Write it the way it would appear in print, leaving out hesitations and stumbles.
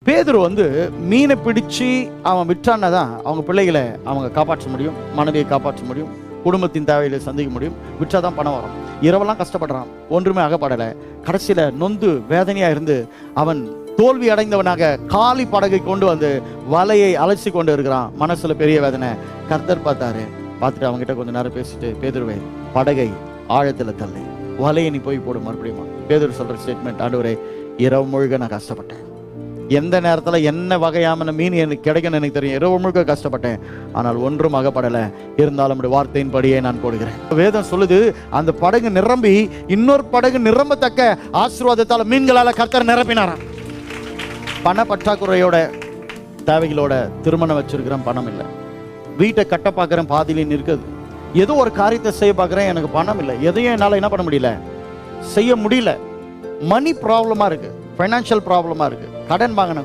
பேதுரு மீனை பிடிச்சு அவன் விட்டான்னா தான் அவங்க பிள்ளைகளை அவங்க காப்பாற்ற முடியும், மனைவியை காப்பாற்ற முடியும், குடும்பத்தின் தேவைகளை சந்திக்க முடியும். விற்றாதான் பணம் வரும். இரவெல்லாம் கஷ்டப்படுறான், ஒன்றுமே அகப்படலை. கடைசியில் நொந்து வேதனையா இருந்து அவன் தோல்வி அடைந்தவனாக காலி படகை கொண்டு வந்து வலையை அலசி கொண்டு இருக்கிறான். மனசுல பெரிய வேதனை. கர்த்தர் பார்த்துட்டு அவங்ககிட்ட கொஞ்ச நேரம் பேசிட்டு, பேதுருவே படகை ஆழத்துல தள்ளு, வலையை நீ போய் போடு மறுபடியும். பேதுரு சொல்ற ஸ்டேட்மெண்ட், ஆண்டவரே இரவு முழுக்க நான் கஷ்டப்பட்டேன், எந்த நேரத்துல என்ன வகையான மீன் எனக்கு கிடைக்குன்னு எனக்கு தெரியும், இரவு முழுக்க கஷ்டப்பட்டேன், ஆனால் ஒன்றும் அகப்படலை, இருந்தாலும் அப்படி வார்த்தையின்படியே நான் போடுகிறேன். வேதம் சொல்லுது, அந்த படகு நிரம்பி இன்னொரு படகு நிரம்பத்தக்க ஆசீர்வாதத்தால மீன்களால கர்த்தர் நிரப்பினாராம். பண பற்றாக்குறையோட தேவைகளோட திருமணம் வச்சிருக்கிறேன், பணம் இல்லை. வீட்டை கட்ட பார்க்குறேன், பாதியில நிற்குது. ஏதோ ஒரு காரியத்தை செய்ய பார்க்குறேன், எனக்கு பணம் இல்லை. எதையும் என்னால் என்ன பண்ண முடியல, செய்ய முடியல. மணி ப்ராப்ளமா இருக்கு, ஃபைனான்சியல் ப்ராப்ளமா இருக்கு. கடன் வாங்கின